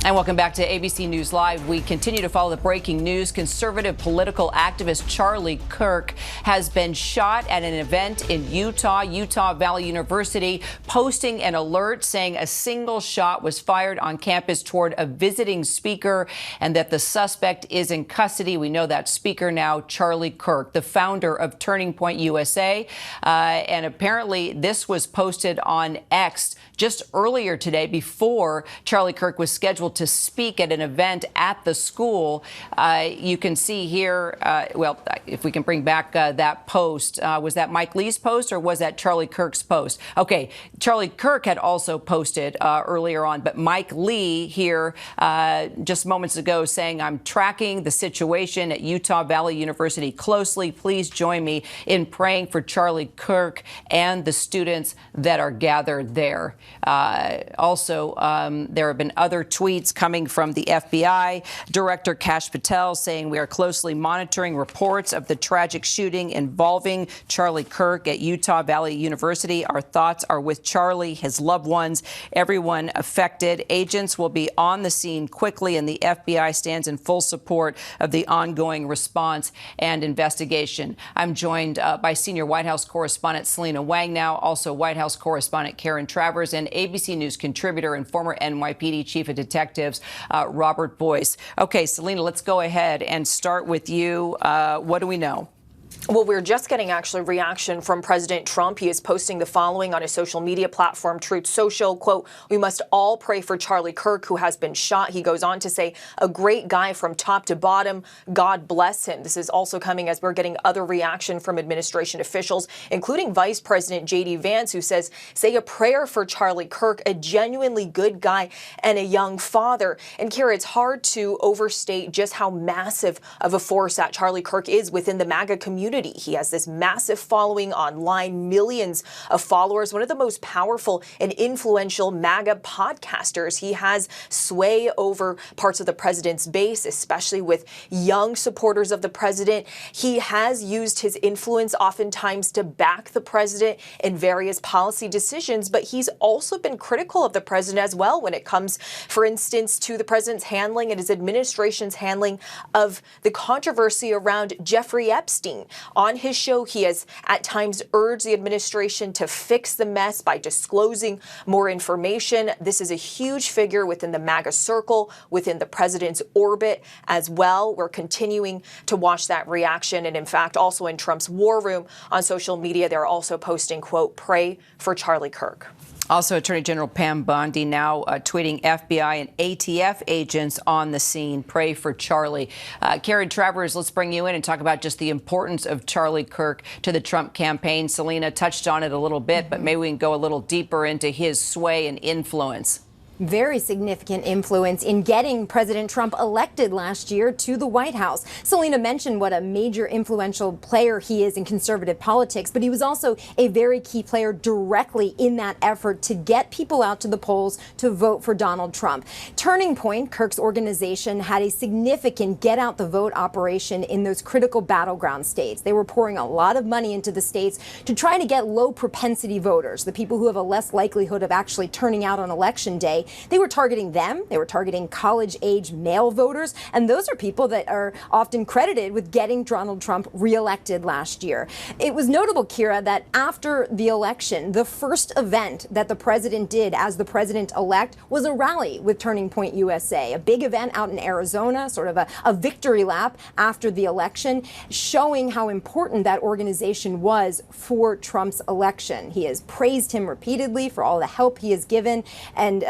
And welcome back to ABC News Live. We continue to follow the breaking news. Conservative political activist Charlie Kirk has been shot at an event in Utah Valley University, posting an alert saying a single shot was fired on campus toward a visiting speaker and that the suspect is in custody. We know that speaker now, Charlie Kirk, the founder of Turning Point USA. And apparently this was posted on X just earlier today before Charlie Kirk was scheduled to speak at an event at the school. You can see here, well, if we can bring back that post, was that Mike Lee's post or was that Charlie Kirk's post? Okay, Charlie Kirk had also posted earlier on, but Mike Lee here just moments ago saying, I'm tracking the situation at Utah Valley University closely. Please join me in praying for Charlie Kirk and the students that are gathered there. Also, there have been other tweets coming from the FBI. Director Kash Patel saying we are closely monitoring reports of the tragic shooting involving Charlie Kirk at Utah Valley University. Our thoughts are with Charlie, his loved ones, everyone affected. Agents will be on the scene quickly, and the FBI stands in full support of the ongoing response and investigation. I'm joined by senior White House correspondent Selena Wang now, also White House correspondent Karen Travers, and ABC News contributor and former NYPD chief of detectives Robert Boyce. Okay, Selena, let's go ahead and start with you. What do we know? Well, we're just getting actually reaction from President Trump. He is posting the following on his social media platform, Truth Social. Quote, we must all pray for Charlie Kirk, who has been shot. He goes on to say, a great guy from top to bottom. God bless him. This is also coming as we're getting other reaction from administration officials, including Vice President J.D. Vance, who says, say a prayer for Charlie Kirk, a genuinely good guy and a young father. And Kira, it's hard to overstate just how massive of a force that Charlie Kirk is within the MAGA community. He has this massive following online, millions of followers, one of the most powerful and influential MAGA podcasters. He has sway over parts of the president's base, especially with young supporters of the president. He has used his influence oftentimes to back the president in various policy decisions, but he's also been critical of the president as well when it comes, for instance, to the president's handling and his administration's handling of the controversy around Jeffrey Epstein. On his show, he has at times urged the administration to fix the mess by disclosing more information. This is a huge figure within the MAGA circle, within the president's orbit as well. We're continuing to watch that reaction. And in fact, also in Trump's war room on social media, they're also posting, quote, pray for Charlie Kirk. Also, Attorney General Pam Bondi now tweeting FBI and ATF agents on the scene. Pray for Charlie. Karen Travers, let's bring you in and talk about just the importance of Charlie Kirk to the Trump campaign. Selena touched on it a little bit, but maybe we can go a little deeper into his sway and influence. Very significant influence in getting President Trump elected last year to the White House. Selena mentioned what a major influential player he is in conservative politics, but he was also a very key player directly in that effort to get people out to the polls to vote for Donald Trump. Turning Point, Kirk's organization, had a significant get out the vote operation in those critical battleground states. They were pouring a lot of money into the states to try to get low propensity voters, the people who have a less likelihood of actually turning out on election day. They were targeting them. They were targeting college-age male voters. And those are people that are often credited with getting Donald Trump reelected last year. It was notable, Kira, that after the election, the first event that the president did as the president-elect was a rally with Turning Point USA, a big event out in Arizona, sort of a victory lap after the election, showing how important that organization was for Trump's election. He has praised him repeatedly for all the help he has given, and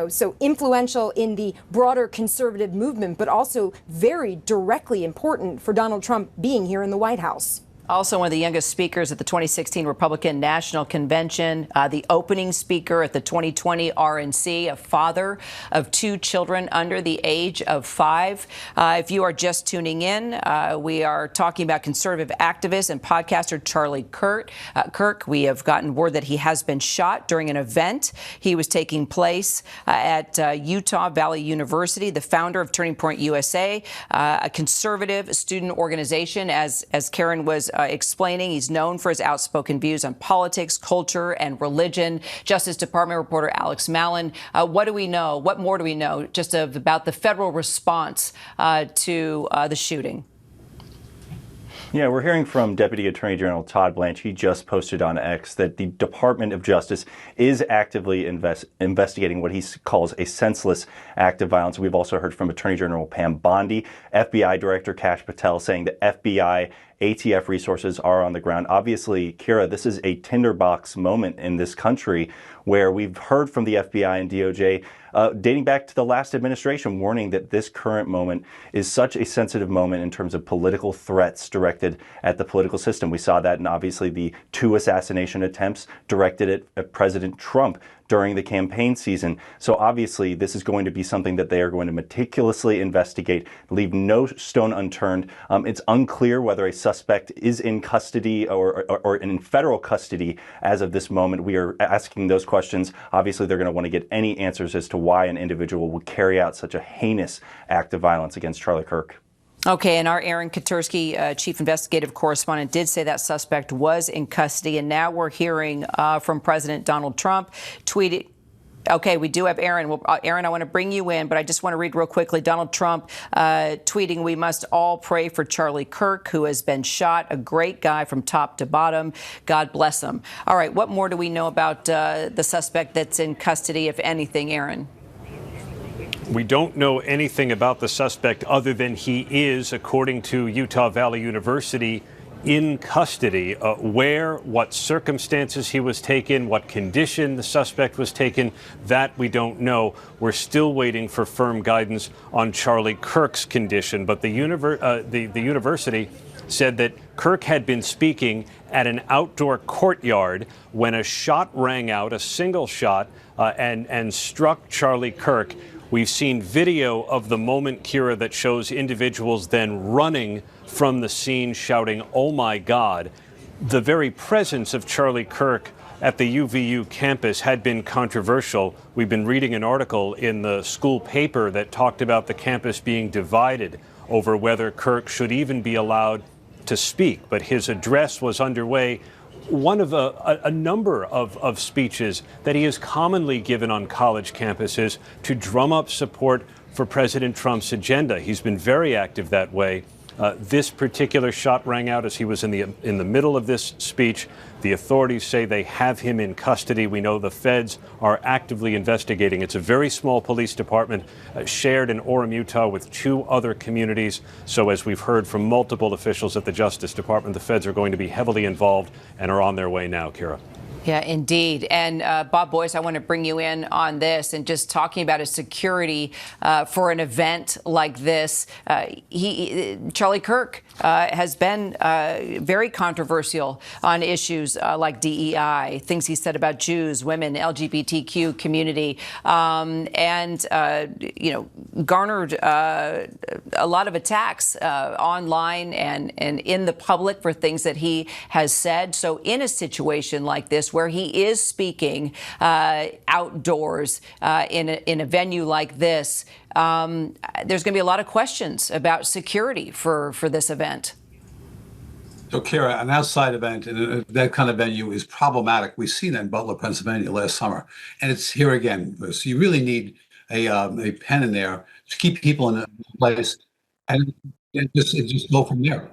so influential in the broader conservative movement, but also very directly important for Donald Trump being here in the White House. Also one of the youngest speakers at the 2016 Republican National Convention, the opening speaker at the 2020 RNC, a father of 2 children under the age of 5. If you are just tuning in, we are talking about conservative activist and podcaster Charlie Kirk. We have gotten word that he has been shot during an event. He was taking place at Utah Valley University, the founder of Turning Point USA, a conservative student organization, as Karen was explaining he's known for his outspoken views on politics, culture, and religion. Justice Department reporter Alex Mallon, what do we know? What more do we know just about the federal response to the shooting? Yeah, we're hearing from Deputy Attorney General Todd Blanche. He just posted on X that the Department of Justice is actively investigating what he calls a senseless act of violence. We've also heard from Attorney General Pam Bondi, FBI Director Kash Patel saying that FBI ATF resources are on the ground. Obviously, Kira, this is a tinderbox moment in this country where we've heard from the FBI and DOJ dating back to the last administration warning that this current moment is such a sensitive moment in terms of political threats directed at the political system. We saw that in obviously the 2 assassination attempts directed at President Trump during the campaign season. So obviously this is going to be something that they are going to meticulously investigate, leave no stone unturned. It's unclear whether a suspect is in custody or in federal custody as of this moment. We are asking those questions. Obviously they're going to want to get any answers as to why an individual would carry out such a heinous act of violence against Charlie Kirk. Okay, and our Aaron Katursky, chief investigative correspondent, did say that suspect was in custody. And now we're hearing from President Donald Trump tweeting. Okay, we do have Aaron. Well, Aaron, I want to bring you in, but I just want to read real quickly. Donald Trump tweeting, "We must all pray for Charlie Kirk, who has been shot. A great guy from top to bottom. God bless him." All right, what more do we know about the suspect that's in custody, if anything, Aaron? We don't know anything about the suspect other than he is, according to Utah Valley University, in custody. Where, what circumstances he was taken, what condition the suspect was taken, that we don't know. We're still waiting for firm guidance on Charlie Kirk's condition. But the university said that Kirk had been speaking at an outdoor courtyard when a shot rang out, a single shot, and struck Charlie Kirk. We've seen video of the moment, Kira, that shows individuals then running from the scene shouting, "Oh my God." The very presence of Charlie Kirk at the UVU campus had been controversial. We've been reading an article in the school paper that talked about the campus being divided over whether Kirk should even be allowed to speak. But his address was underway, one of a number of speeches that he has commonly given on college campuses to drum up support for President Trump's agenda. He's been very active that way. This particular shot rang out as he was in the middle of this speech. The authorities say they have him in custody. We know the feds are actively investigating. It's a very small police department shared in Orem, Utah with 2 other communities. So as we've heard from multiple officials at the Justice Department, the feds are going to be heavily involved and are on their way now, Kira. Yeah, indeed. And Bob Boyce, I want to bring you in on this and just talking about his security for an event like this. Charlie Kirk has been very controversial on issues like DEI, things he said about Jews, women, LGBTQ community, and garnered a lot of attacks online and in the public for things that he has said. So in a situation like this, where he is speaking outdoors in a venue like this, there's going to be a lot of questions about security for this event. So, Kira, an outside event and that kind of venue is problematic. We've seen that in Butler, Pennsylvania last summer, and it's here again. So you really need a pen in there to keep people in a place and just go from there.